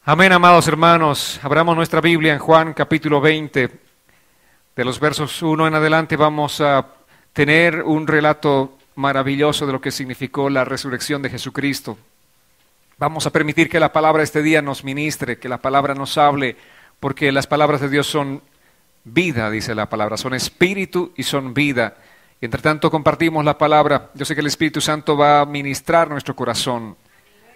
Amén, amados hermanos. Abramos nuestra Biblia en Juan capítulo 20. De los versos 1 en adelante vamos a tener un relato maravilloso de lo que significó la resurrección de Jesucristo. Vamos a permitir que la palabra este día nos ministre, que la palabra nos hable, porque las palabras de Dios son vida, dice la palabra, son espíritu y son vida. Y entre tanto compartimos la palabra. Yo sé que el Espíritu Santo va a ministrar nuestro corazón.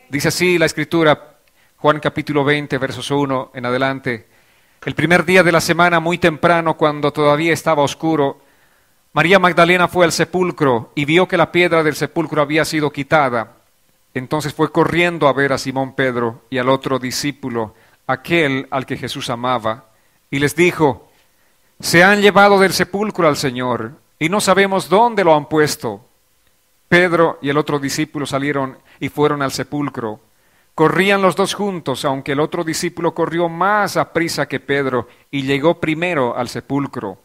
Dice así la Escritura, Juan capítulo 20, versos 1 en adelante. El primer día de la semana, muy temprano, cuando todavía estaba oscuro, María Magdalena fue al sepulcro y vio que la piedra del sepulcro había sido quitada. Entonces fue corriendo a ver a Simón Pedro y al otro discípulo, aquel al que Jesús amaba, y les dijo: se han llevado del sepulcro al Señor y no sabemos dónde lo han puesto. Pedro y el otro discípulo salieron y fueron al sepulcro. Corrían los dos juntos, aunque el otro discípulo corrió más aprisa que Pedro y llegó primero al sepulcro.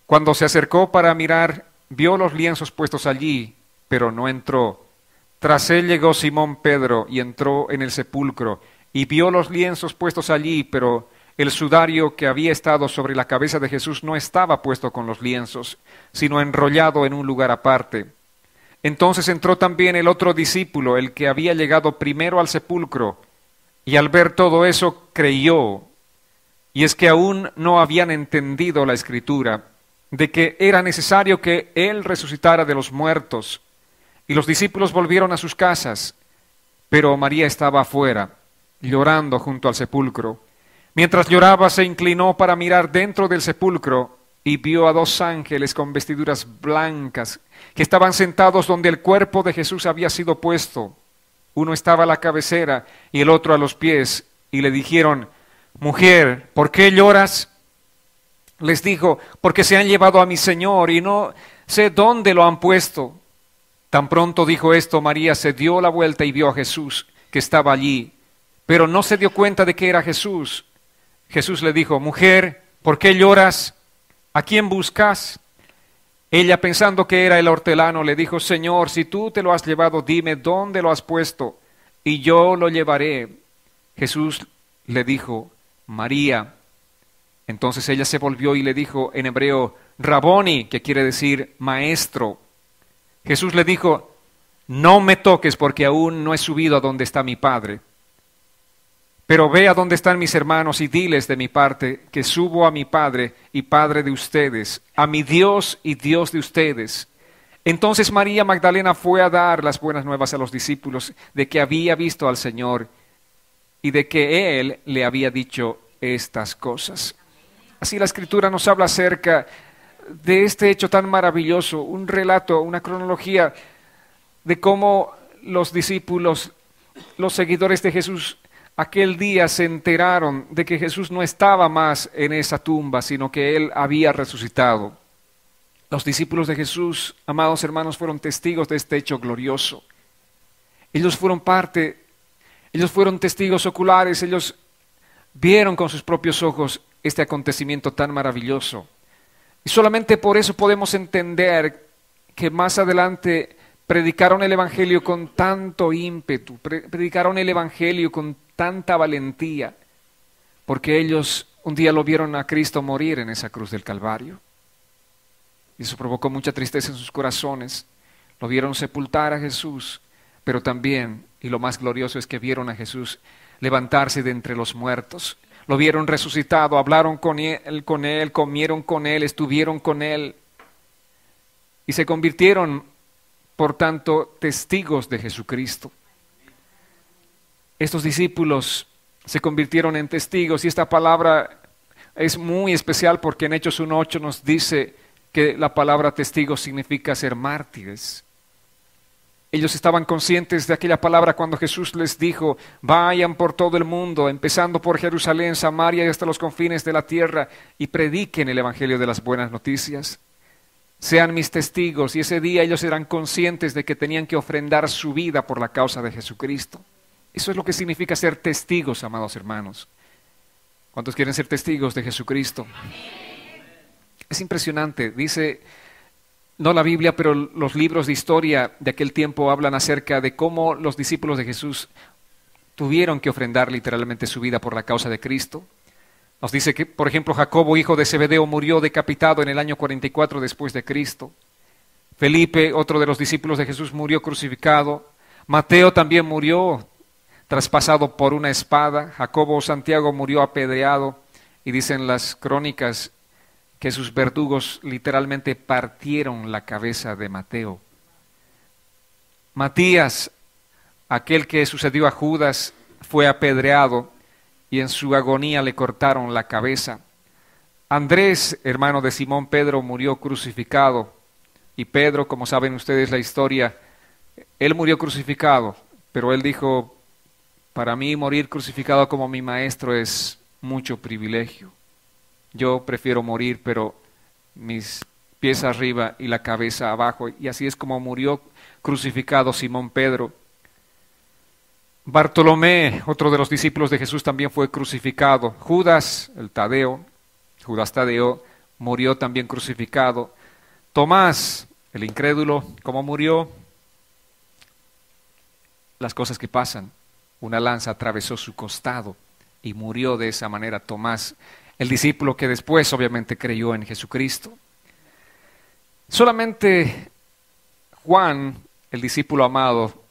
Cuando se acercó para mirar, vio los lienzos puestos allí, pero no entró. Tras él llegó Simón Pedro y entró en el sepulcro y vio los lienzos puestos allí, pero el sudario que había estado sobre la cabeza de Jesús no estaba puesto con los lienzos, sino enrollado en un lugar aparte. Entonces entró también el otro discípulo, el que había llegado primero al sepulcro, y al ver todo eso creyó. Y es que aún no habían entendido la Escritura, de que era necesario que Él resucitara de los muertos. Y los discípulos volvieron a sus casas, pero María estaba afuera, llorando junto al sepulcro. Mientras lloraba, se inclinó para mirar dentro del sepulcro, y vio a dos ángeles con vestiduras blancas, que estaban sentados donde el cuerpo de Jesús había sido puesto. Uno estaba a la cabecera y el otro a los pies, y le dijeron: mujer, ¿por qué lloras? Les dijo: porque se han llevado a mi Señor y no sé dónde lo han puesto. Tan pronto dijo esto, María se dio la vuelta y vio a Jesús, que estaba allí, pero no se dio cuenta de que era Jesús. Jesús le dijo: mujer, ¿por qué lloras? ¿A quién buscas? Ella, pensando que era el hortelano, le dijo: Señor, si tú te lo has llevado, dime dónde lo has puesto, y yo lo llevaré. Jesús le dijo: María. Entonces ella se volvió y le dijo en hebreo: Raboni, que quiere decir maestro. Jesús le dijo: no me toques, porque aún no he subido a donde está mi Padre. Pero ve a donde están mis hermanos y diles de mi parte que subo a mi Padre y Padre de ustedes, a mi Dios y Dios de ustedes. Entonces María Magdalena fue a dar las buenas nuevas a los discípulos de que había visto al Señor y de que Él le había dicho estas cosas. Así la Escritura nos habla acerca de este hecho tan maravilloso, un relato, una cronología de cómo los discípulos, los seguidores de Jesús, aquel día se enteraron de que Jesús no estaba más en esa tumba, sino que Él había resucitado. Los discípulos de Jesús, amados hermanos, fueron testigos de este hecho glorioso. Ellos fueron parte, ellos fueron testigos oculares, ellos vieron con sus propios ojos este acontecimiento tan maravilloso. Y solamente por eso podemos entender que más adelante predicaron el Evangelio con tanto ímpetu, predicaron el Evangelio con tanta valentía, porque ellos un día lo vieron a Cristo morir en esa cruz del Calvario. Y eso provocó mucha tristeza en sus corazones. Lo vieron sepultar a Jesús, pero también, y lo más glorioso es que vieron a Jesús levantarse de entre los muertos. Lo vieron resucitado, hablaron con él, comieron con Él, estuvieron con Él. Y se convirtieron, por tanto, testigos de Jesucristo. Estos discípulos se convirtieron en testigos, y esta palabra es muy especial porque en Hechos 1:8 nos dice que la palabra testigo significa ser mártires. Ellos estaban conscientes de aquella palabra cuando Jesús les dijo: vayan por todo el mundo, empezando por Jerusalén, Samaria y hasta los confines de la tierra, y prediquen el Evangelio de las buenas noticias. Sean mis testigos. Y ese día ellos eran conscientes de que tenían que ofrendar su vida por la causa de Jesucristo. Eso es lo que significa ser testigos, amados hermanos. ¿Cuántos quieren ser testigos de Jesucristo? Es impresionante, dice, no la Biblia, pero los libros de historia de aquel tiempo hablan acerca de cómo los discípulos de Jesús tuvieron que ofrendar literalmente su vida por la causa de Cristo. Nos dice que, por ejemplo, Jacobo, hijo de Zebedeo, murió decapitado en el año 44 después de Cristo. Felipe, otro de los discípulos de Jesús, murió crucificado. Mateo también murió traspasado por una espada. Jacobo o Santiago murió apedreado. Y dicen las crónicas que sus verdugos literalmente partieron la cabeza de Mateo. Matías, aquel que sucedió a Judas, fue apedreado y en su agonía le cortaron la cabeza. Andrés, hermano de Simón Pedro, murió crucificado. Y Pedro, como saben ustedes la historia, él murió crucificado, pero él dijo, para mí morir crucificado como mi maestro es mucho privilegio. Yo prefiero morir, pero mis pies arriba y la cabeza abajo. Y así es como murió crucificado Simón Pedro. Bartolomé, otro de los discípulos de Jesús, también fue crucificado. Judas Tadeo, murió también crucificado. Tomás, el incrédulo, ¿cómo murió? Las cosas que pasan. Una lanza atravesó su costado y murió de esa manera Tomás, el discípulo que después obviamente creyó en Jesucristo. Solamente Juan, el discípulo amado,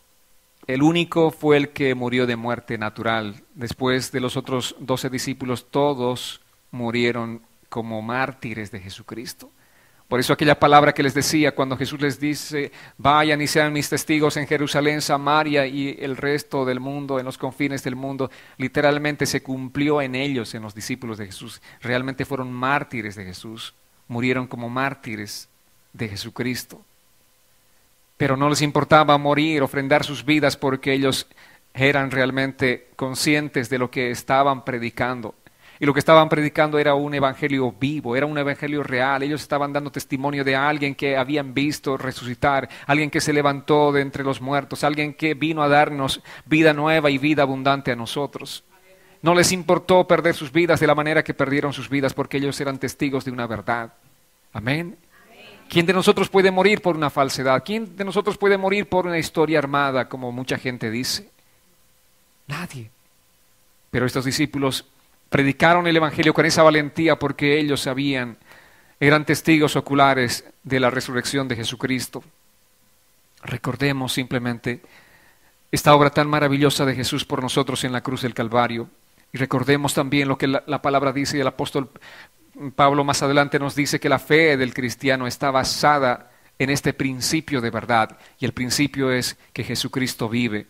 el único fue el que murió de muerte natural. Después de los otros 12 discípulos, todos murieron como mártires de Jesucristo. Por eso aquella palabra que les decía cuando Jesús les dice, vayan y sean mis testigos en Jerusalén, Samaria y el resto del mundo, en los confines del mundo, literalmente se cumplió en ellos, en los discípulos de Jesús. Realmente fueron mártires de Jesús, murieron como mártires de Jesucristo. Pero no les importaba morir, ofrendar sus vidas porque ellos eran realmente conscientes de lo que estaban predicando. Y lo que estaban predicando era un evangelio vivo, era un evangelio real. Ellos estaban dando testimonio de alguien que habían visto resucitar, alguien que se levantó de entre los muertos, alguien que vino a darnos vida nueva y vida abundante a nosotros. No les importó perder sus vidas de la manera que perdieron sus vidas porque ellos eran testigos de una verdad. Amén. ¿Quién de nosotros puede morir por una falsedad? ¿Quién de nosotros puede morir por una historia armada, como mucha gente dice? Nadie. Pero estos discípulos predicaron el evangelio con esa valentía porque ellos eran testigos oculares de la resurrección de Jesucristo. Recordemos simplemente esta obra tan maravillosa de Jesús por nosotros en la cruz del Calvario. Y recordemos también lo que la palabra dice, y el apóstol Pablo más adelante nos dice que la fe del cristiano está basada en este principio de verdad, y el principio es que Jesucristo vive.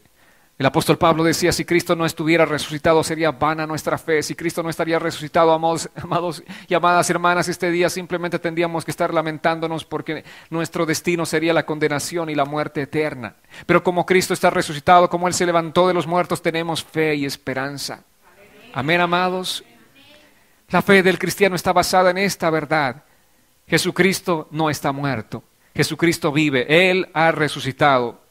El apóstol Pablo decía, si Cristo no estuviera resucitado, sería vana nuestra fe. Si Cristo no estaría resucitado, amados y amadas hermanas, este día simplemente tendríamos que estar lamentándonos porque nuestro destino sería la condenación y la muerte eterna. Pero como Cristo está resucitado, como Él se levantó de los muertos, tenemos fe y esperanza. Amén, amados. La fe del cristiano está basada en esta verdad. Jesucristo no está muerto. Jesucristo vive. Él ha resucitado.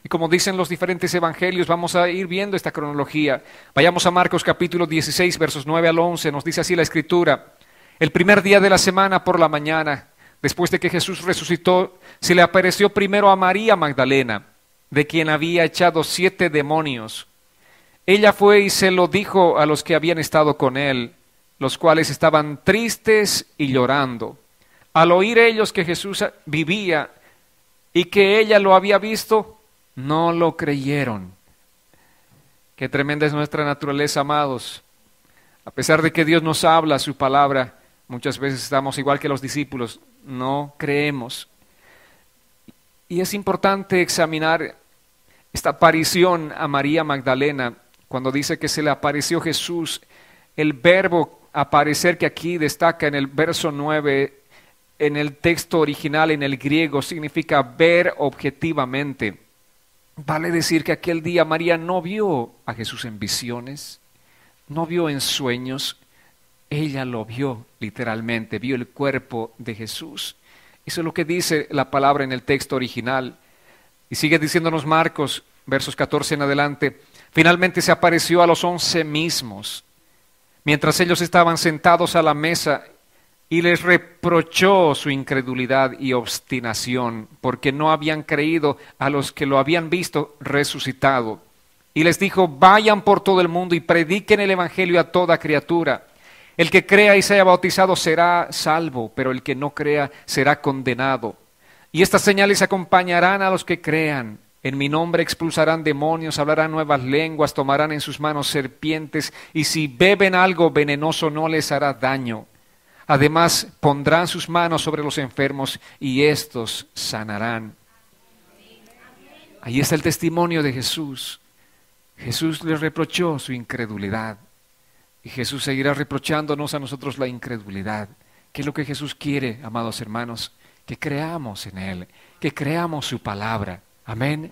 Y como dicen los diferentes evangelios, vamos a ir viendo esta cronología. Vayamos a Marcos capítulo 16, versos 9 al 11. Nos dice así la Escritura. El primer día de la semana por la mañana, después de que Jesús resucitó, se le apareció primero a María Magdalena, de quien había echado 7 demonios. Ella fue y se lo dijo a los que habían estado con él, los cuales estaban tristes y llorando. Al oír ellos que Jesús vivía y que ella lo había visto, no lo creyeron. Qué tremenda es nuestra naturaleza, amados. A pesar de que Dios nos habla su palabra, muchas veces estamos igual que los discípulos, no creemos. Y es importante examinar esta aparición a María Magdalena, cuando dice que se le apareció Jesús. El verbo aparecer que aquí destaca en el verso 9, en el texto original, en el griego, significa ver objetivamente. Vale decir que aquel día María no vio a Jesús en visiones, no vio en sueños, ella lo vio literalmente, vio el cuerpo de Jesús. Eso es lo que dice la palabra en el texto original. Y sigue diciéndonos Marcos, versos 14 en adelante, finalmente se apareció a los 11 mismos, mientras ellos estaban sentados a la mesa, y les reprochó su incredulidad y obstinación, porque no habían creído a los que lo habían visto resucitado. Y les dijo: vayan por todo el mundo y prediquen el evangelio a toda criatura. El que crea y sea bautizado será salvo, pero el que no crea será condenado. Y estas señales acompañarán a los que crean. En mi nombre expulsarán demonios, hablarán nuevas lenguas, tomarán en sus manos serpientes, y si beben algo venenoso no les hará daño. Además, pondrán sus manos sobre los enfermos y éstos sanarán. Ahí está el testimonio de Jesús. Jesús les reprochó su incredulidad. Y Jesús seguirá reprochándonos a nosotros la incredulidad. ¿Qué es lo que Jesús quiere, amados hermanos? Que creamos en Él, que creamos su palabra. Amén.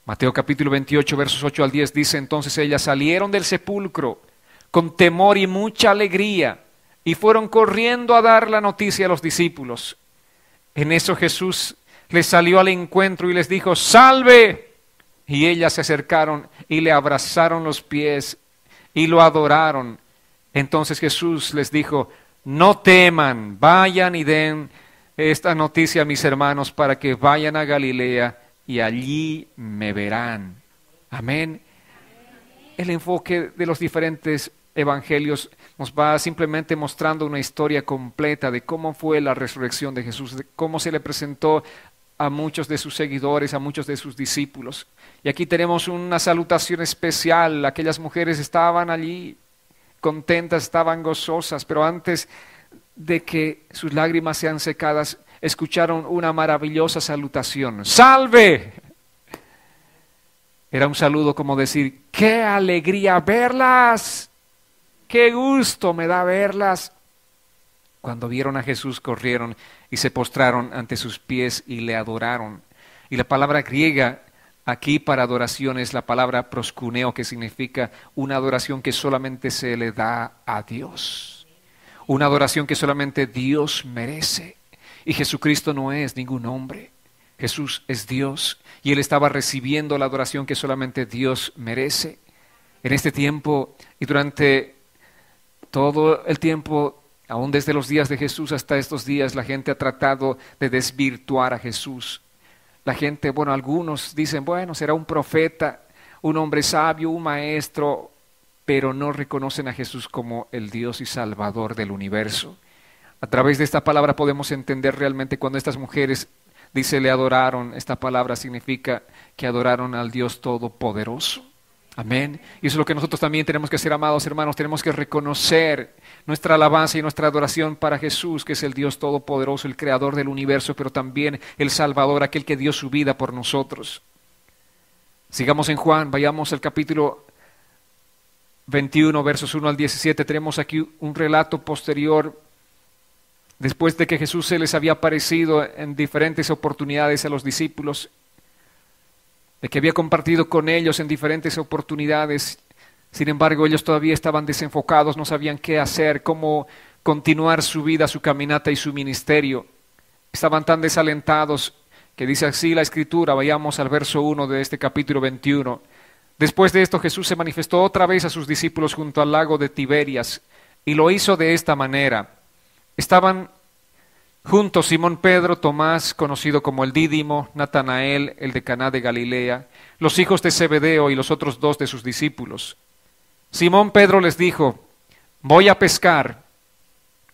Mateo capítulo 28, versos 8 al 10 dice: entonces ellas salieron del sepulcro con temor y mucha alegría, y fueron corriendo a dar la noticia a los discípulos. En eso Jesús les salió al encuentro y les dijo: ¡salve! Y ellas se acercaron y le abrazaron los pies y lo adoraron. Entonces Jesús les dijo: no teman, vayan y den esta noticia a mis hermanos para que vayan a Galilea y allí me verán. Amén. El enfoque de los diferentes evangelios nos va simplemente mostrando una historia completa de cómo fue la resurrección de Jesús, de cómo se le presentó a muchos de sus seguidores, a muchos de sus discípulos. Y aquí tenemos una salutación especial. Aquellas mujeres estaban allí contentas, estaban gozosas, pero antes de que sus lágrimas sean secadas, escucharon una maravillosa salutación: ¡salve! Era un saludo como decir: ¡qué alegría verlas! ¡Qué gusto me da verlas! Cuando vieron a Jesús, corrieron y se postraron ante sus pies y le adoraron. Y la palabra griega aquí para adoración es la palabra proskuneo, que significa una adoración que solamente se le da a Dios. Una adoración que solamente Dios merece. Y Jesucristo no es ningún hombre. Jesús es Dios y Él estaba recibiendo la adoración que solamente Dios merece. En este tiempo y durante todo el tiempo, aún desde los días de Jesús hasta estos días, la gente ha tratado de desvirtuar a Jesús. La gente, bueno, algunos dicen: bueno, será un profeta, un hombre sabio, un maestro, pero no reconocen a Jesús como el Dios y Salvador del universo. A través de esta palabra podemos entender realmente cuando estas mujeres, dice, le adoraron. Esta palabra significa que adoraron al Dios Todopoderoso. Amén. Y eso es lo que nosotros también tenemos que hacer, amados hermanos. Tenemos que reconocer nuestra alabanza y nuestra adoración para Jesús, que es el Dios Todopoderoso, el Creador del universo, pero también el Salvador, aquel que dio su vida por nosotros. Sigamos en Juan, vayamos al capítulo 21, versos 1 al 17. Tenemos aquí un relato posterior, después de que Jesús se les había aparecido en diferentes oportunidades a los discípulos, de que había compartido con ellos en diferentes oportunidades. Sin embargo, ellos todavía estaban desenfocados, no sabían qué hacer, cómo continuar su vida, su caminata y su ministerio. Estaban tan desalentados que dice así la Escritura. Vayamos al verso 1 de este capítulo 21. Después de esto, Jesús se manifestó otra vez a sus discípulos junto al lago de Tiberias, y lo hizo de esta manera. Estaban juntos Simón Pedro, Tomás, conocido como el Dídimo, Natanael, el de Caná de Galilea, los hijos de Zebedeo y los otros dos de sus discípulos. Simón Pedro les dijo: voy a pescar.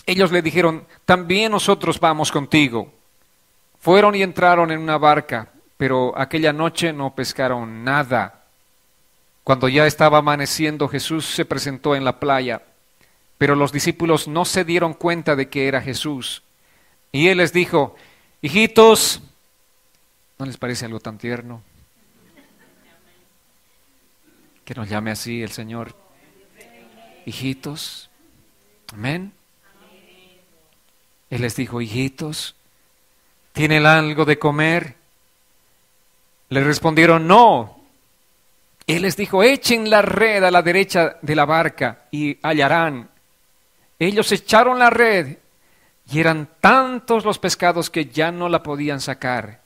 Ellos le dijeron: también nosotros vamos contigo. Fueron y entraron en una barca, pero aquella noche no pescaron nada. Cuando ya estaba amaneciendo, Jesús se presentó en la playa, pero los discípulos no se dieron cuenta de que era Jesús. Y Él les dijo: hijitos, ¿no les parece algo tan tierno? Que nos llame así el Señor. Hijitos. Amén. Él les dijo: hijitos, ¿tienen algo de comer? Le respondieron: no. Él les dijo: echen la red a la derecha de la barca y hallarán. Ellos echaron la red y eran tantos los pescados que ya no la podían sacar.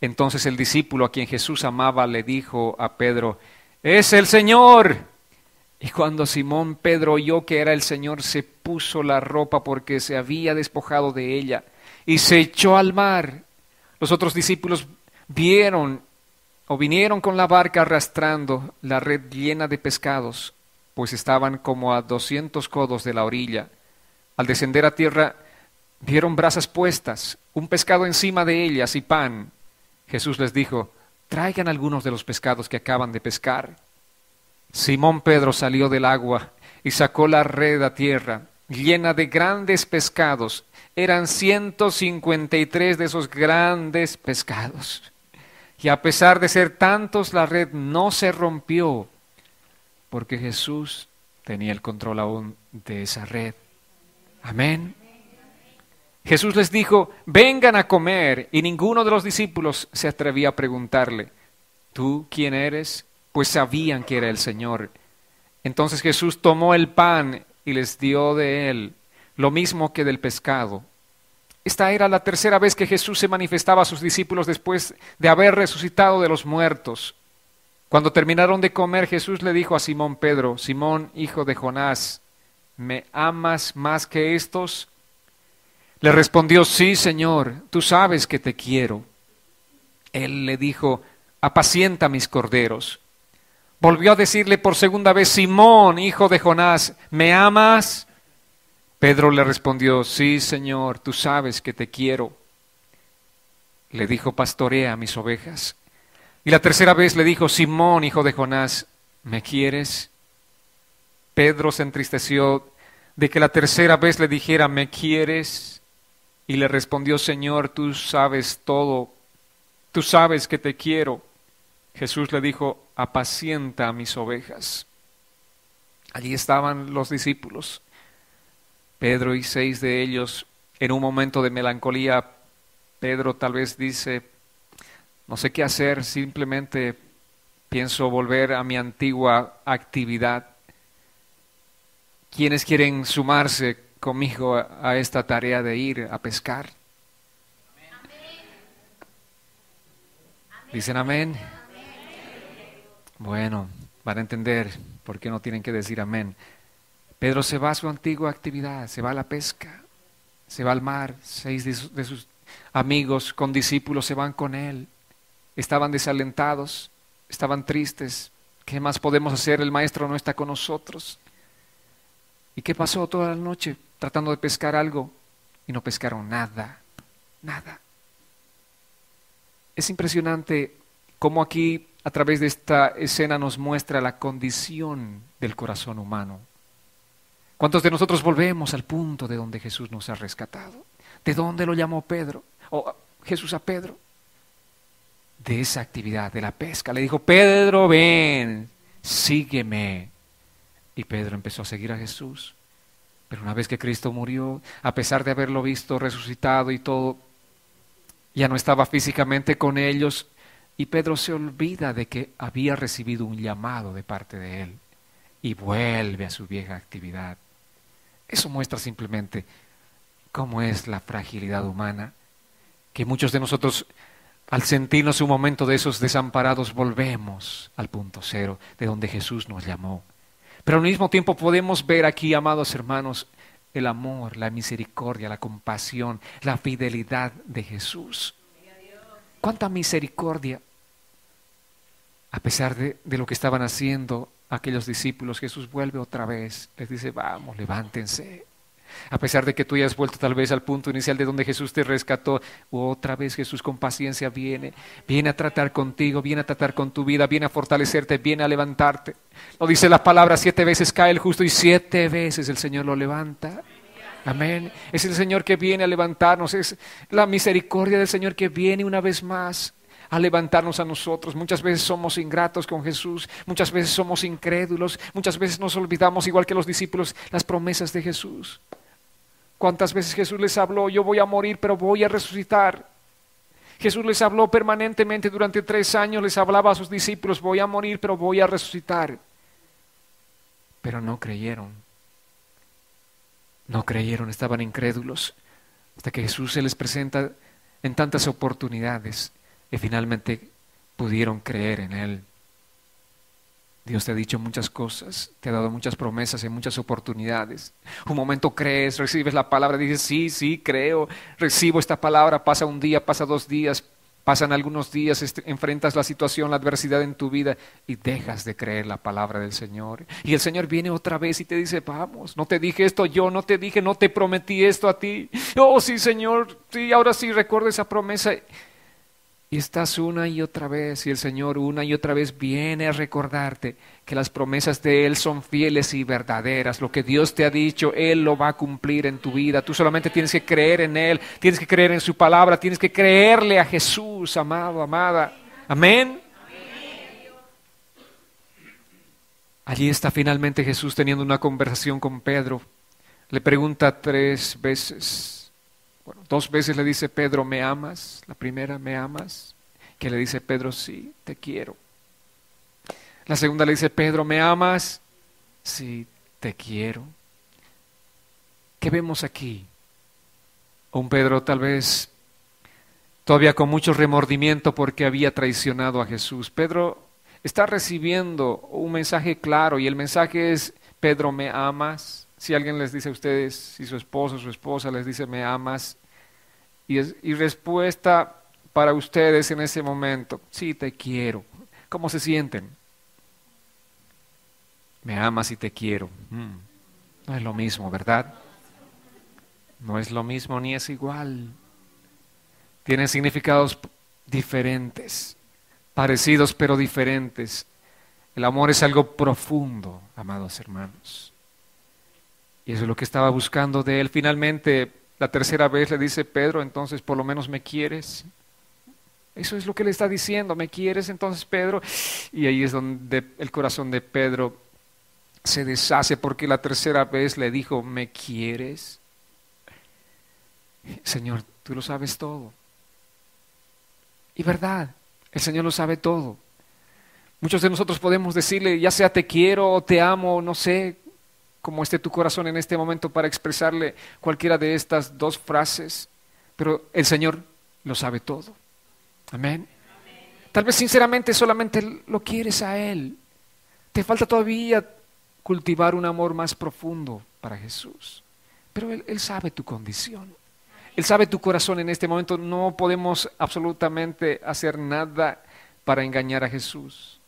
Entonces el discípulo a quien Jesús amaba le dijo a Pedro: ¡es el Señor! Y cuando Simón Pedro oyó que era el Señor, se puso la ropa porque se había despojado de ella y se echó al mar. Los otros discípulos vieron o vinieron con la barca arrastrando la red llena de pescados, pues estaban como a 200 codos de la orilla. Al descender a tierra, vieron brasas puestas, un pescado encima de ellas y pan. Jesús les dijo: traigan algunos de los pescados que acaban de pescar. Simón Pedro salió del agua y sacó la red a tierra, llena de grandes pescados. Eran 153 de esos grandes pescados. Y a pesar de ser tantos, la red no se rompió, porque Jesús tenía el control aún de esa red. Amén. Jesús les dijo: vengan a comer, y ninguno de los discípulos se atrevía a preguntarle: ¿tú quién eres? Pues sabían que era el Señor. Entonces Jesús tomó el pan y les dio de él, lo mismo que del pescado. Esta era la tercera vez que Jesús se manifestaba a sus discípulos después de haber resucitado de los muertos. Cuando terminaron de comer, Jesús le dijo a Simón Pedro: Simón, hijo de Jonás, ¿me amas más que estos? Le respondió: sí, Señor, tú sabes que te quiero. Él le dijo: apacienta mis corderos. Volvió a decirle por segunda vez: Simón, hijo de Jonás, ¿me amas? Pedro le respondió: sí, Señor, tú sabes que te quiero. Le dijo: pastorea mis ovejas. Y la tercera vez le dijo: Simón, hijo de Jonás, ¿me quieres? Pedro se entristeció de que la tercera vez le dijera: ¿me quieres? Y le respondió: Señor, tú sabes todo, tú sabes que te quiero. Jesús le dijo: apacienta a mis ovejas. Allí estaban los discípulos, Pedro y 6 de ellos, en un momento de melancolía. Pedro tal vez dice: no sé qué hacer, simplemente pienso volver a mi antigua actividad. ¿Quiénes quieren sumarse conmigo a esta tarea de ir a pescar? ¿Dicen amén? Bueno, van a entender por qué no tienen que decir amén. Pedro se va a su antigua actividad, se va a la pesca, se va al mar. 6 de sus amigos con discípulos se van con él. Estaban desalentados, estaban tristes. ¿Qué más podemos hacer? El maestro no está con nosotros. ¿Y qué pasó toda la noche? Tratando de pescar algo y no pescaron nada, nada. Es impresionante cómo aquí, a través de esta escena, nos muestra la condición del corazón humano. ¿Cuántos de nosotros volvemos al punto de donde Jesús nos ha rescatado? ¿De dónde lo llamó Pedro? O Jesús a Pedro. De esa actividad, de la pesca. Le dijo: Pedro, ven, sígueme. Y Pedro empezó a seguir a Jesús. Pero una vez que Cristo murió, a pesar de haberlo visto resucitado y todo, ya no estaba físicamente con ellos. Y Pedro se olvida de que había recibido un llamado de parte de él. Y vuelve a su vieja actividad. Eso muestra simplemente cómo es la fragilidad humana, que muchos de nosotros, al sentirnos un momento de esos desamparados, volvemos al punto cero de donde Jesús nos llamó. Pero al mismo tiempo podemos ver aquí, amados hermanos, el amor, la misericordia, la compasión, la fidelidad de Jesús. ¿Cuánta misericordia? A pesar de lo que estaban haciendo aquellos discípulos, Jesús vuelve otra vez, les dice: vamos, levántense. A pesar de que tú hayas vuelto tal vez al punto inicial de donde Jesús te rescató, otra vez Jesús con paciencia viene a tratar contigo, viene a tratar con tu vida, viene a fortalecerte, viene a levantarte. Lo dice la palabra: 7 veces cae el justo y 7 veces el Señor lo levanta. Amén. Es el Señor que viene a levantarnos, es la misericordia del Señor que viene una vez más a levantarnos a nosotros. Muchas veces somos ingratos con Jesús, muchas veces somos incrédulos, muchas veces nos olvidamos, igual que los discípulos, las promesas de Jesús. ¿Cuántas veces Jesús les habló: yo voy a morir, pero voy a resucitar? Jesús les habló permanentemente durante 3 años, les hablaba a sus discípulos: voy a morir, pero voy a resucitar. Pero no creyeron. No creyeron, estaban incrédulos, hasta que Jesús se les presenta en tantas oportunidades y finalmente pudieron creer en Él. Dios te ha dicho muchas cosas, te ha dado muchas promesas y muchas oportunidades. Un momento crees, recibes la palabra, dices: sí, creo, recibo esta palabra, pasa un día, pasa 2 días, Pasan algunos días, enfrentas la situación, la adversidad en tu vida y dejas de creer la palabra del Señor. Y el Señor viene otra vez y te dice, vamos, no te dije esto yo, no te dije, no te prometí esto a ti. Oh, sí, Señor, sí, ahora sí recuerdo esa promesa. Y estás una y otra vez, y el Señor una y otra vez viene a recordarte que las promesas de Él son fieles y verdaderas. Lo que Dios te ha dicho, Él lo va a cumplir en tu vida. Tú solamente tienes que creer en Él, tienes que creer en su palabra, tienes que creerle a Jesús, amado, amada. Amén. Allí está finalmente Jesús teniendo una conversación con Pedro. Le pregunta 3 veces. Bueno, 2 veces le dice Pedro, ¿me amas? La primera, ¿me amas? Que le dice Pedro, sí, te quiero. La segunda le dice, Pedro, ¿me amas? Sí, te quiero. ¿Qué vemos aquí? Un Pedro tal vez todavía con mucho remordimiento porque había traicionado a Jesús. Pedro está recibiendo un mensaje claro y el mensaje es, Pedro, ¿me amas? Si alguien les dice a ustedes, si su esposo o su esposa les dice, ¿me amas? Y respuesta para ustedes en ese momento, sí, te quiero. ¿Cómo se sienten? Me amas y te quiero. No es lo mismo, ¿verdad? No es lo mismo ni es igual. Tienen significados diferentes, parecidos pero diferentes. El amor es algo profundo, amados hermanos. Y eso es lo que estaba buscando de él. Finalmente, la tercera vez le dice Pedro, entonces por lo menos me quieres. Eso es lo que le está diciendo, ¿me quieres entonces, Pedro? Y ahí es donde el corazón de Pedro se deshace porque la tercera vez le dijo, ¿me quieres? Señor, tú lo sabes todo. Y verdad, el Señor lo sabe todo. Muchos de nosotros podemos decirle, ya sea te quiero o te amo, no sé cómo esté tu corazón en este momento para expresarle cualquiera de estas 2 frases, pero el Señor lo sabe todo. Amén. Tal vez sinceramente solamente lo quieres a Él. Te falta todavía cultivar un amor más profundo para Jesús, pero Él sabe tu condición. Él sabe tu corazón en este momento. No podemos absolutamente hacer nada para engañar a Jesús.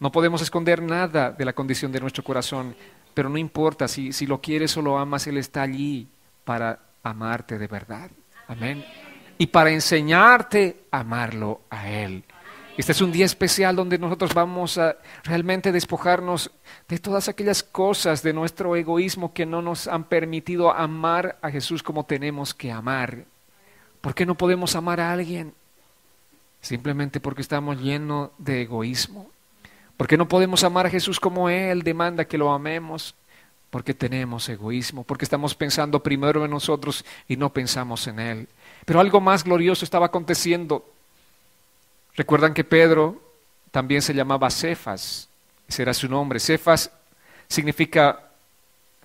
No podemos esconder nada de la condición de nuestro corazón. Pero no importa, si lo quieres o lo amas, Él está allí para amarte de verdad. Amén. Y para enseñarte a amarlo a Él. Este es un día especial donde nosotros vamos a realmente despojarnos de todas aquellas cosas de nuestro egoísmo que no nos han permitido amar a Jesús como tenemos que amar. ¿Por qué no podemos amar a alguien? Simplemente porque estamos llenos de egoísmo. ¿Por qué no podemos amar a Jesús como Él demanda que lo amemos? Porque tenemos egoísmo, porque estamos pensando primero en nosotros y no pensamos en Él. Pero algo más glorioso estaba aconteciendo. Recuerdan que Pedro también se llamaba Cefas, ese era su nombre. Cefas significa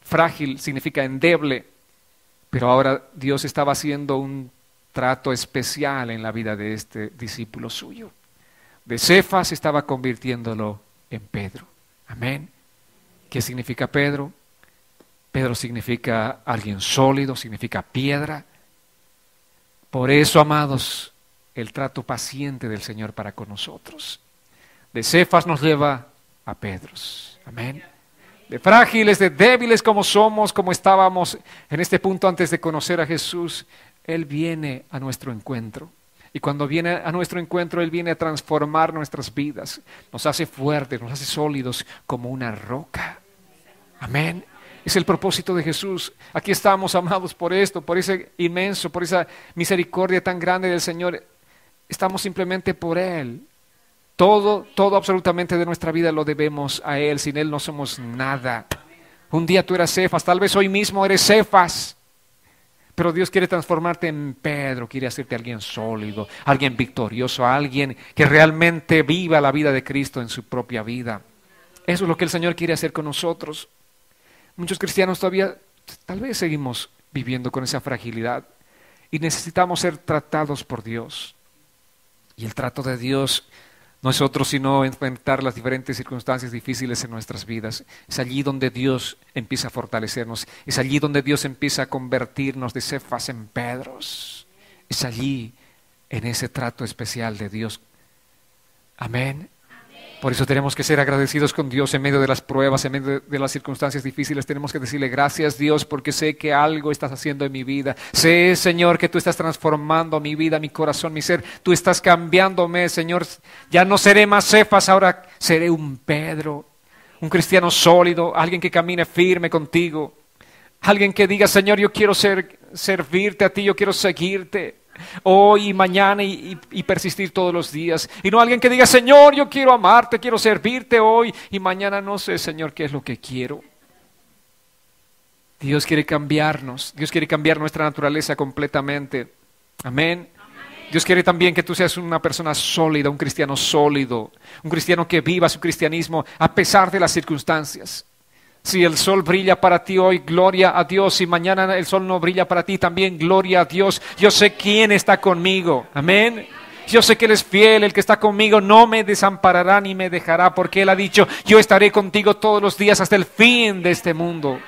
frágil, significa endeble, pero ahora Dios estaba haciendo un trato especial en la vida de este discípulo suyo. De Cefas estaba convirtiéndolo en Pedro. Amén. ¿Qué significa Pedro? Pedro significa alguien sólido, significa piedra. Por eso, amados, el trato paciente del Señor para con nosotros. De Cefas nos lleva a Pedros. Amén. De frágiles, de débiles como somos, como estábamos en este punto antes de conocer a Jesús, Él viene a nuestro encuentro. Y cuando viene a nuestro encuentro, Él viene a transformar nuestras vidas. Nos hace fuertes, nos hace sólidos como una roca. Amén. Es el propósito de Jesús. Aquí estamos, amados, por esto, por ese inmenso, por esa misericordia tan grande del Señor. Estamos simplemente por Él. Todo absolutamente de nuestra vida lo debemos a Él. Sin Él no somos nada. Un día tú eras Cefas, tal vez hoy mismo eres Cefas. Pero Dios quiere transformarte en Pedro, quiere hacerte alguien sólido, alguien victorioso, alguien que realmente viva la vida de Cristo en su propia vida. Eso es lo que el Señor quiere hacer con nosotros. Muchos cristianos todavía, tal vez seguimos viviendo con esa fragilidad y necesitamos ser tratados por Dios. Y el trato de Dios no es otro sino enfrentar las diferentes circunstancias difíciles en nuestras vidas. Es allí donde Dios empieza a fortalecernos. Es allí donde Dios empieza a convertirnos de Cefas en Pedros. Es allí en ese trato especial de Dios. Amén. Por eso tenemos que ser agradecidos con Dios en medio de las pruebas, en medio de las circunstancias difíciles. Tenemos que decirle gracias, Dios, porque sé que algo estás haciendo en mi vida. Sé, Señor, que tú estás transformando mi vida, mi corazón, mi ser. Tú estás cambiándome, Señor. Ya no seré más Cefas, ahora seré un Pedro, un cristiano sólido, alguien que camine firme contigo. Alguien que diga, Señor, yo quiero servirte a ti, yo quiero seguirte hoy y mañana y persistir todos los días. Y no alguien que diga, Señor, yo quiero amarte, quiero servirte hoy y mañana no sé, Señor, qué es lo que quiero. Dios quiere cambiarnos, Dios quiere cambiar nuestra naturaleza completamente. Amén. Dios quiere también que tú seas una persona sólida, un cristiano sólido, un cristiano que viva su cristianismo a pesar de las circunstancias. Si el sol brilla para ti hoy, gloria a Dios. Si mañana el sol no brilla para ti, también gloria a Dios. Yo sé quién está conmigo. Amén. Yo sé que Él es fiel, el que está conmigo no me desamparará ni me dejará, porque Él ha dicho, yo estaré contigo todos los días hasta el fin de este mundo.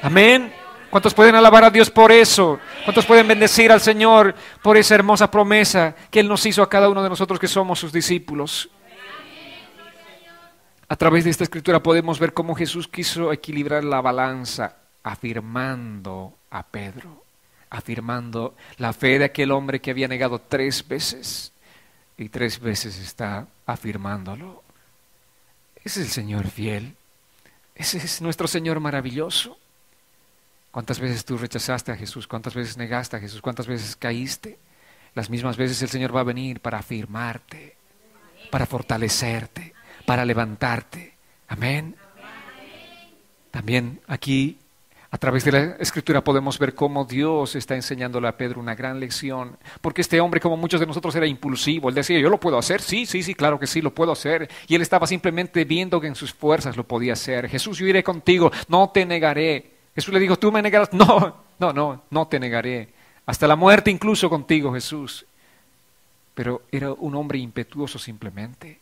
Amén. ¿Cuántos pueden alabar a Dios por eso? ¿Cuántos pueden bendecir al Señor por esa hermosa promesa que Él nos hizo a cada uno de nosotros que somos sus discípulos? A través de esta escritura podemos ver cómo Jesús quiso equilibrar la balanza, afirmando a Pedro, afirmando la fe de aquel hombre que había negado 3 veces y 3 veces está afirmándolo. Ese es el Señor fiel, ese es nuestro Señor maravilloso. ¿Cuántas veces tú rechazaste a Jesús? ¿Cuántas veces negaste a Jesús? ¿Cuántas veces caíste? Las mismas veces el Señor va a venir para afirmarte, para fortalecerte, para levantarte. Amén. También aquí, a través de la Escritura, podemos ver cómo Dios está enseñándole a Pedro una gran lección. Porque este hombre, como muchos de nosotros, era impulsivo. Él decía, ¿yo lo puedo hacer? Sí, claro que sí, lo puedo hacer. Y él estaba simplemente viendo que en sus fuerzas lo podía hacer. Jesús, yo iré contigo, no te negaré. Jesús le dijo, ¿tú me negarás? No te negaré. Hasta la muerte incluso contigo, Jesús. Pero era un hombre impetuoso simplemente.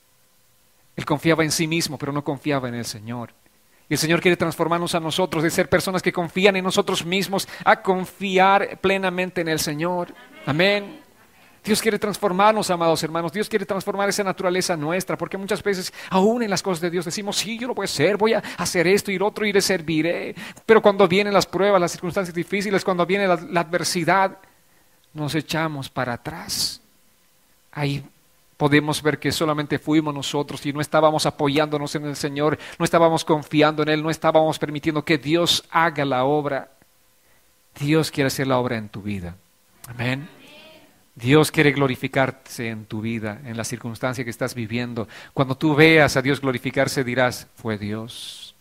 Él confiaba en sí mismo, pero no confiaba en el Señor. Y el Señor quiere transformarnos a nosotros de ser personas que confían en nosotros mismos a confiar plenamente en el Señor. Amén. Dios quiere transformarnos, amados hermanos. Dios quiere transformar esa naturaleza nuestra, porque muchas veces, aún en las cosas de Dios, decimos, sí, yo lo voy a hacer, voy a hacer esto y lo otro y le serviré. Pero cuando vienen las pruebas, las circunstancias difíciles, cuando viene la adversidad, nos echamos para atrás. Ahí podemos ver que solamente fuimos nosotros y no estábamos apoyándonos en el Señor, no estábamos confiando en Él, no estábamos permitiendo que Dios haga la obra. Dios quiere hacer la obra en tu vida. Amén. Dios quiere glorificarse en tu vida, en la circunstancia que estás viviendo. Cuando tú veas a Dios glorificarse, dirás, fue Dios.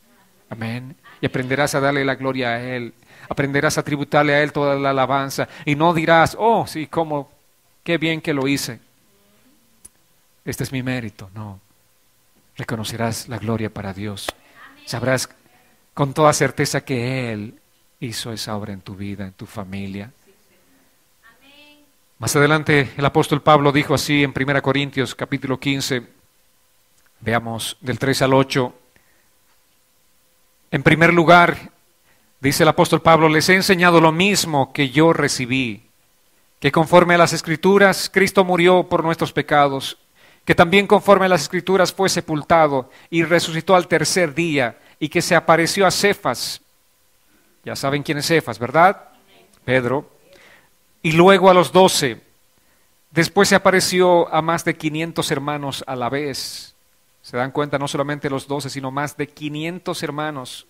Amén. Y aprenderás a darle la gloria a Él. Aprenderás a tributarle a Él toda la alabanza. Y no dirás, oh, sí, cómo, qué bien que lo hice. Este es mi mérito. No. Reconocerás la gloria para Dios. Sabrás con toda certeza que Él hizo esa obra en tu vida, en tu familia. Más adelante el apóstol Pablo dijo así en 1 Corintios capítulo 15, veamos del 3 al 8. En primer lugar, dice el apóstol Pablo, les he enseñado lo mismo que yo recibí, que conforme a las Escrituras Cristo murió por nuestros pecados, que también conforme a las Escrituras fue sepultado y resucitó al tercer día, y que se apareció a Cefas. Ya saben quién es Cefas, ¿verdad? Pedro. Y luego a los 12. Después se apareció a más de 500 hermanos a la vez. Se dan cuenta, no solamente los 12, sino más de 500 hermanos,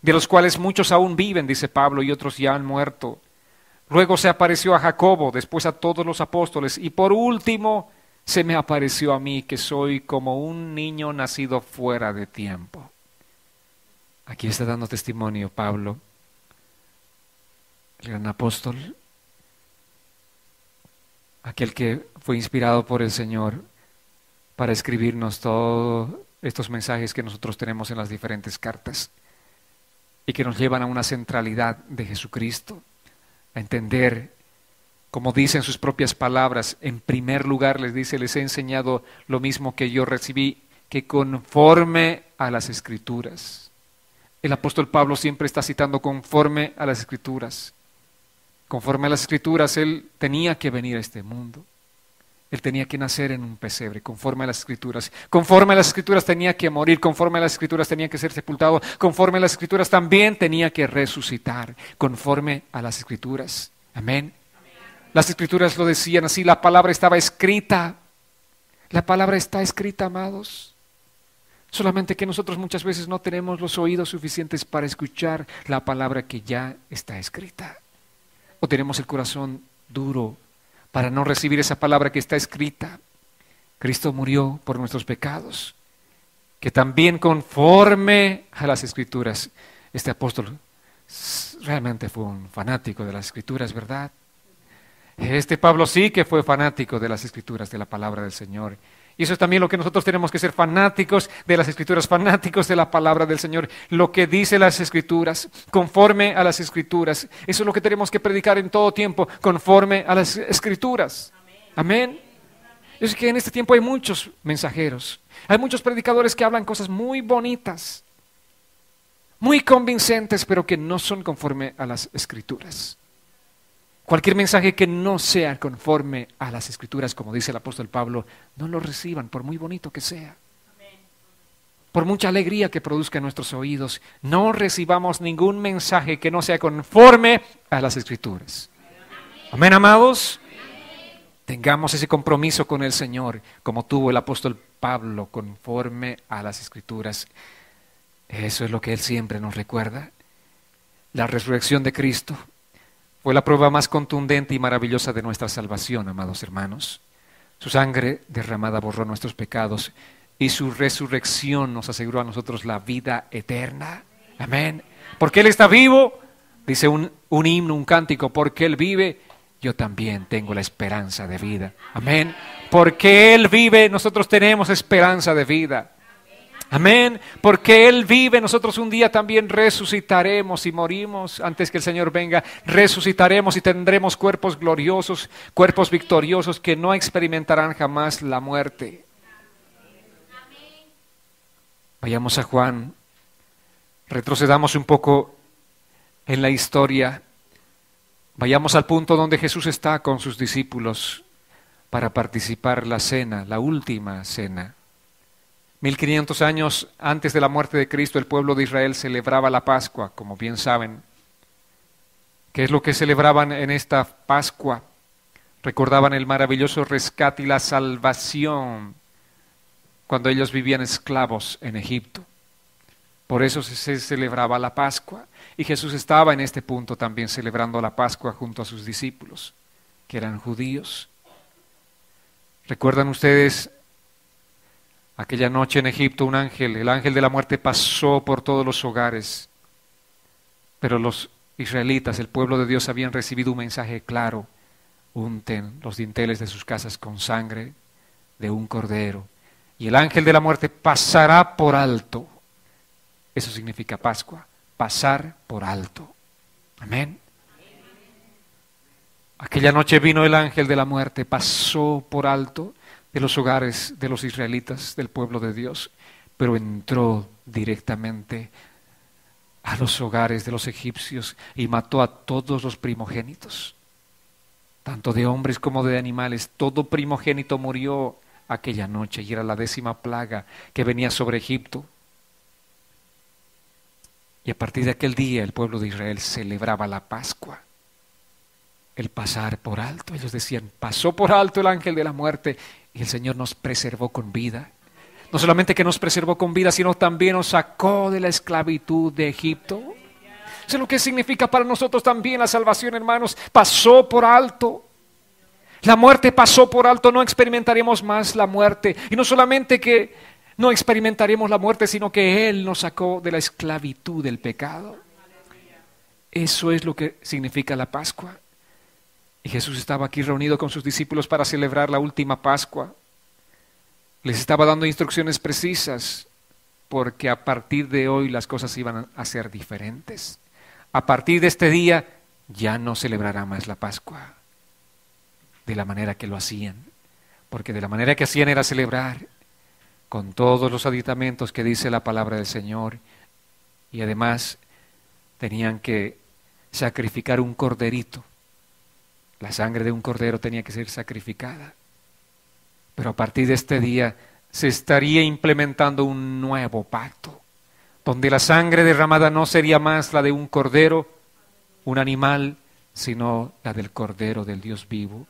de los cuales muchos aún viven, dice Pablo, y otros ya han muerto. Luego se apareció a Jacobo, después a todos los apóstoles, y por último se me apareció a mí, que soy como un niño nacido fuera de tiempo. Aquí está dando testimonio Pablo, el gran apóstol, aquel que fue inspirado por el Señor para escribirnos todos estos mensajes que nosotros tenemos en las diferentes cartas y que nos llevan a una centralidad de Jesucristo, a entender, como dice en sus propias palabras, en primer lugar les dice, les he enseñado lo mismo que yo recibí, que conforme a las Escrituras. El apóstol Pablo siempre está citando conforme a las Escrituras. Conforme a las Escrituras, Él tenía que venir a este mundo. Él tenía que nacer en un pesebre, conforme a las Escrituras. Conforme a las Escrituras tenía que morir, conforme a las Escrituras tenía que ser sepultado, conforme a las Escrituras también tenía que resucitar, conforme a las Escrituras. Amén. Las Escrituras lo decían así, la palabra estaba escrita. La palabra está escrita, amados. Solamente que nosotros muchas veces no tenemos los oídos suficientes para escuchar la palabra que ya está escrita. O tenemos el corazón duro para no recibir esa palabra que está escrita. Cristo murió por nuestros pecados, que también conforme a las Escrituras. Este apóstol realmente fue un fanático de las Escrituras, ¿verdad? Este Pablo sí que fue fanático de las Escrituras, de la palabra del Señor. Y eso es también lo que nosotros tenemos que ser, fanáticos de las Escrituras, fanáticos de la palabra del Señor. Lo que dice las Escrituras, conforme a las Escrituras. Eso es lo que tenemos que predicar en todo tiempo, conforme a las Escrituras. Amén. Es que en este tiempo hay muchos mensajeros, hay muchos predicadores que hablan cosas muy bonitas, muy convincentes, pero que no son conforme a las Escrituras. Cualquier mensaje que no sea conforme a las Escrituras, como dice el apóstol Pablo, no lo reciban, por muy bonito que sea. Por mucha alegría que produzca en nuestros oídos, no recibamos ningún mensaje que no sea conforme a las Escrituras. Amén, amados. Tengamos ese compromiso con el Señor, como tuvo el apóstol Pablo, conforme a las Escrituras. Eso es lo que Él siempre nos recuerda. La resurrección de Cristo fue la prueba más contundente y maravillosa de nuestra salvación, amados hermanos. Su sangre derramada borró nuestros pecados y su resurrección nos aseguró a nosotros la vida eterna. Amén. Porque Él está vivo, dice un himno, un cántico, porque Él vive, yo también tengo la esperanza de vida. Amén. Porque Él vive, nosotros tenemos esperanza de vida. Amén, porque Él vive, nosotros un día también resucitaremos y morimos antes que el Señor venga, resucitaremos y tendremos cuerpos gloriosos, cuerpos victoriosos que no experimentarán jamás la muerte. Vayamos a Juan, retrocedamos un poco en la historia, vayamos al punto donde Jesús está con sus discípulos para participar la cena, la última cena. 1500 años antes de la muerte de Cristo, el pueblo de Israel celebraba la Pascua, como bien saben. ¿Qué es lo que celebraban en esta Pascua? Recordaban el maravilloso rescate y la salvación cuando ellos vivían esclavos en Egipto. Por eso se celebraba la Pascua. Y Jesús estaba en este punto también celebrando la Pascua junto a sus discípulos, que eran judíos. ¿Recuerdan ustedes? Aquella noche en Egipto un ángel, el ángel de la muerte, pasó por todos los hogares, pero los israelitas, el pueblo de Dios, habían recibido un mensaje claro: unten los dinteles de sus casas con sangre de un cordero, y el ángel de la muerte pasará por alto. Eso significa Pascua, pasar por alto. Amén. Aquella noche vino el ángel de la muerte, pasó por alto de los hogares de los israelitas, del pueblo de Dios, pero entró directamente a los hogares de los egipcios y mató a todos los primogénitos, tanto de hombres como de animales. Todo primogénito murió aquella noche y era la 10ª plaga que venía sobre Egipto. Y a partir de aquel día el pueblo de Israel celebraba la Pascua, el pasar por alto. Ellos decían: pasó por alto el ángel de la muerte y el Señor nos preservó con vida. No solamente que nos preservó con vida, sino también nos sacó de la esclavitud de Egipto. Eso es lo que significa para nosotros también la salvación, hermanos. Pasó por alto. La muerte pasó por alto, no experimentaremos más la muerte. Y no solamente que no experimentaremos la muerte, sino que Él nos sacó de la esclavitud del pecado. Eso es lo que significa la Pascua. Y Jesús estaba aquí reunido con sus discípulos para celebrar la última Pascua. Les estaba dando instrucciones precisas, porque a partir de hoy las cosas iban a ser diferentes. A partir de este día ya no celebrará más la Pascua de la manera que lo hacían, porque de la manera que hacían era celebrar con todos los aditamentos que dice la palabra del Señor, y además tenían que sacrificar un corderito. La sangre de un cordero tenía que ser sacrificada. Pero a partir de este día se estaría implementando un nuevo pacto, donde la sangre derramada no sería más la de un cordero, un animal, sino la del Cordero del Dios vivo.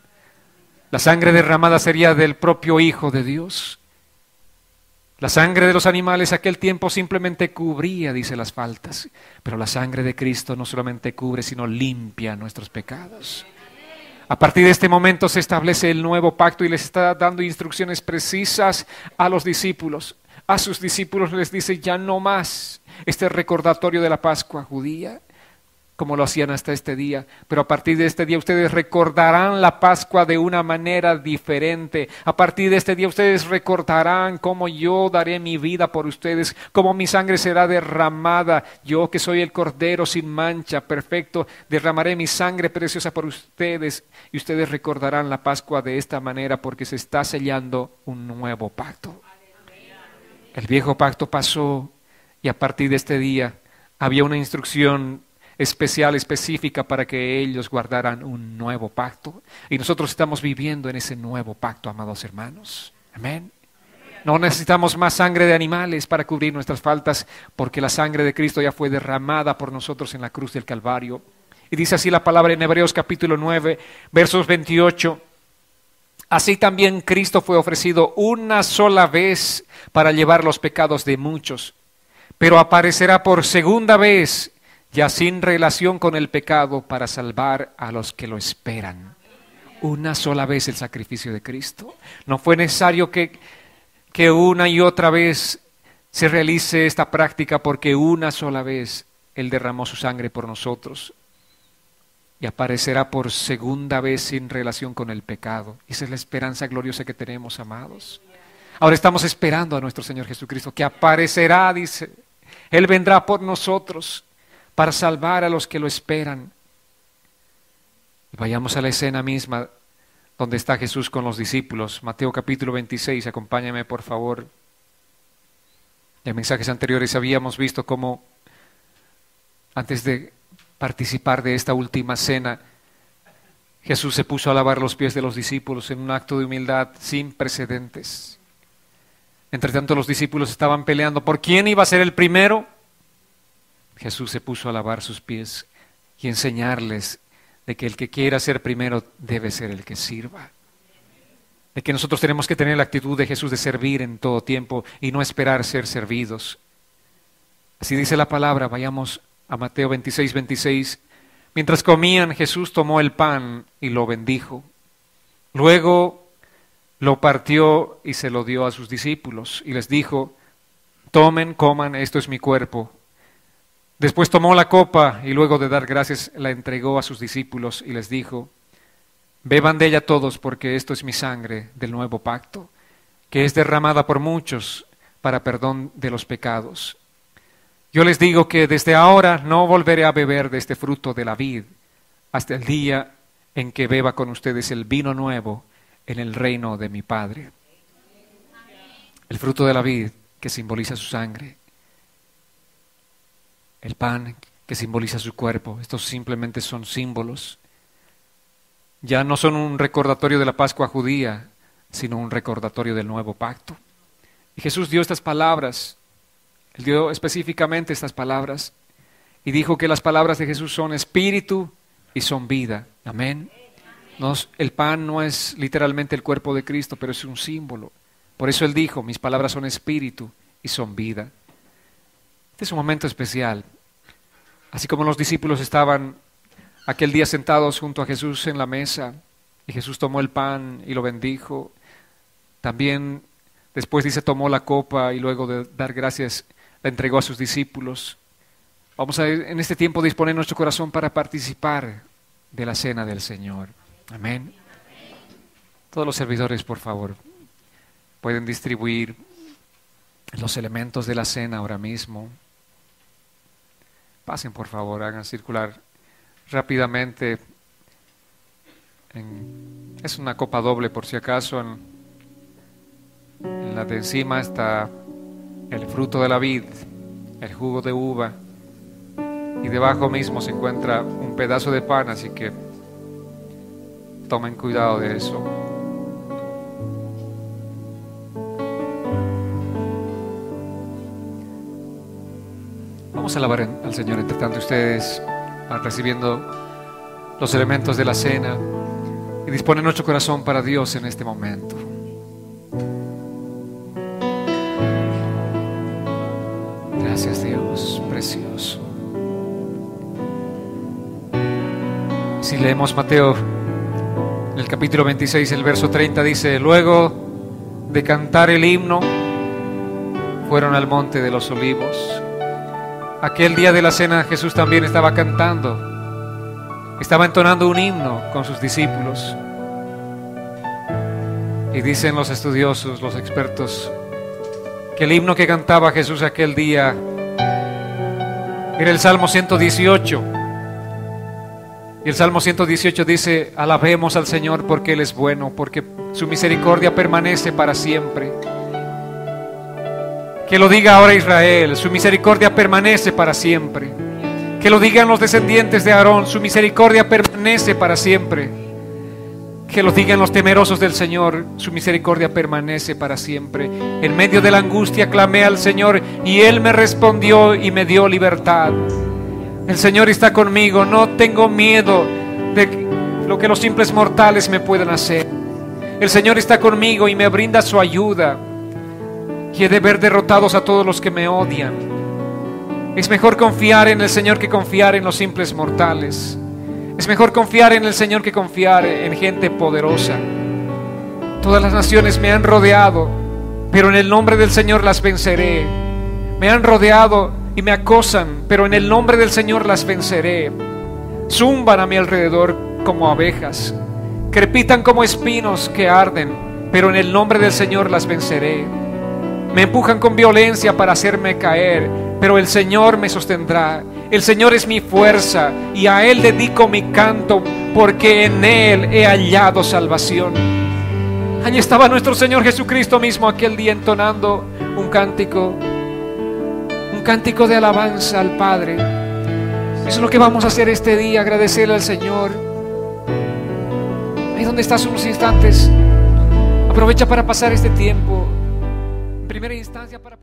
La sangre derramada sería del propio Hijo de Dios. La sangre de los animales aquel tiempo simplemente cubría, dice, las faltas, pero la sangre de Cristo no solamente cubre, sino limpia nuestros pecados. A partir de este momento se establece el nuevo pacto y les está dando instrucciones precisas a los discípulos. A sus discípulos les dice: ya no más este recordatorio de la Pascua judía, como lo hacían hasta este día, pero a partir de este día ustedes recordarán la Pascua de una manera diferente. A partir de este día ustedes recordarán cómo yo daré mi vida por ustedes, cómo mi sangre será derramada. Yo, que soy el Cordero sin mancha, perfecto, derramaré mi sangre preciosa por ustedes, y ustedes recordarán la Pascua de esta manera, porque se está sellando un nuevo pacto. El viejo pacto pasó, y a partir de este día había una instrucción especial, específica, para que ellos guardaran un nuevo pacto. Y nosotros estamos viviendo en ese nuevo pacto, amados hermanos. Amén. No necesitamos más sangre de animales para cubrir nuestras faltas, porque la sangre de Cristo ya fue derramada por nosotros en la cruz del Calvario. Y dice así la palabra en Hebreos capítulo 9, versos 28. Así también Cristo fue ofrecido una sola vez para llevar los pecados de muchos, pero aparecerá por segunda vez, ya sin relación con el pecado, para salvar a los que lo esperan. Una sola vez el sacrificio de Cristo. No fue necesario que una y otra vez se realice esta práctica, porque una sola vez Él derramó su sangre por nosotros. Y aparecerá por segunda vez sin relación con el pecado. Esa es la esperanza gloriosa que tenemos, amados. Ahora estamos esperando a nuestro Señor Jesucristo, que aparecerá, dice. Él vendrá por nosotros para salvar a los que lo esperan. Y vayamos a la escena misma donde está Jesús con los discípulos. Mateo capítulo 26, acompáñame por favor. En mensajes anteriores habíamos visto cómo, antes de participar de esta última cena, Jesús se puso a lavar los pies de los discípulos en un acto de humildad sin precedentes. Entre tanto, los discípulos estaban peleando por quién iba a ser el primero. Jesús se puso a lavar sus pies y enseñarles de que el que quiera ser primero debe ser el que sirva. De que nosotros tenemos que tener la actitud de Jesús de servir en todo tiempo y no esperar ser servidos. Así dice la palabra. Vayamos a Mateo 26, 26. Mientras comían, Jesús tomó el pan y lo bendijo. Luego lo partió y se lo dio a sus discípulos y les dijo: tomen, coman, esto es mi cuerpo. Después tomó la copa y luego de dar gracias la entregó a sus discípulos y les dijo: beban de ella todos, porque esto es mi sangre del nuevo pacto, que es derramada por muchos para perdón de los pecados. Yo les digo que desde ahora no volveré a beber de este fruto de la vid, hasta el día en que beba con ustedes el vino nuevo en el reino de mi Padre. El fruto de la vid, que simboliza su sangre. El pan, que simboliza su cuerpo. Estos simplemente son símbolos. Ya no son un recordatorio de la Pascua judía, sino un recordatorio del nuevo pacto. Y Jesús dio estas palabras. Él dio específicamente estas palabras y dijo que las palabras de Jesús son espíritu y son vida. Amén. El pan no es literalmente el cuerpo de Cristo, pero es un símbolo. Por eso Él dijo: mis palabras son espíritu y son vida. Este es un momento especial. Así como los discípulos estaban aquel día sentados junto a Jesús en la mesa y Jesús tomó el pan y lo bendijo, también después dice tomó la copa y luego de dar gracias la entregó a sus discípulos. Vamos a en este tiempo disponer nuestro corazón para participar de la cena del Señor. Amén. Todos los servidores, por favor, pueden distribuir los elementos de la cena ahora mismo. Pasen, por favor, hagan circular rápidamente. Es una copa doble, por si acaso. En la de encima está el fruto de la vid, el jugo de uva, y debajo mismo se encuentra un pedazo de pan, así que tomen cuidado de eso. Vamos a alabar al Señor. Entre tanto, ustedes van recibiendo los elementos de la cena y disponen nuestro corazón para Dios en este momento. Gracias, Dios precioso. Si leemos Mateo, en el capítulo 26, el verso 30 dice: luego de cantar el himno, fueron al monte de los olivos. Aquel día de la cena Jesús también estaba cantando, estaba entonando un himno con sus discípulos. Y dicen los estudiosos, los expertos, que el himno que cantaba Jesús aquel día era el Salmo 118. Y el Salmo 118 dice: alabemos al Señor porque Él es bueno, porque su misericordia permanece para siempre. Que lo diga ahora Israel, su misericordia permanece para siempre. Que lo digan los descendientes de Aarón, su misericordia permanece para siempre. Que lo digan los temerosos del Señor, su misericordia permanece para siempre. En medio de la angustia clamé al Señor y Él me respondió y me dio libertad. El Señor está conmigo, no tengo miedo de lo que los simples mortales me puedan hacer. El Señor está conmigo y me brinda su ayuda. Y he de ver derrotados a todos los que me odian. Es mejor confiar en el Señor que confiar en los simples mortales. Es mejor confiar en el Señor que confiar en gente poderosa. Todas las naciones me han rodeado, pero en el nombre del Señor las venceré. Me han rodeado y me acosan, pero en el nombre del Señor las venceré. Zumban a mi alrededor como abejas, crepitan como espinos que arden, pero en el nombre del Señor las venceré. Me empujan con violencia para hacerme caer, pero el Señor me sostendrá. El Señor es mi fuerza y a Él dedico mi canto, porque en Él he hallado salvación. Allí estaba nuestro Señor Jesucristo mismo aquel día entonando un cántico de alabanza al Padre. Eso es lo que vamos a hacer este día, agradecerle al Señor. Ahí donde estás unos instantes, aprovecha para pasar este tiempo. En primera instancia para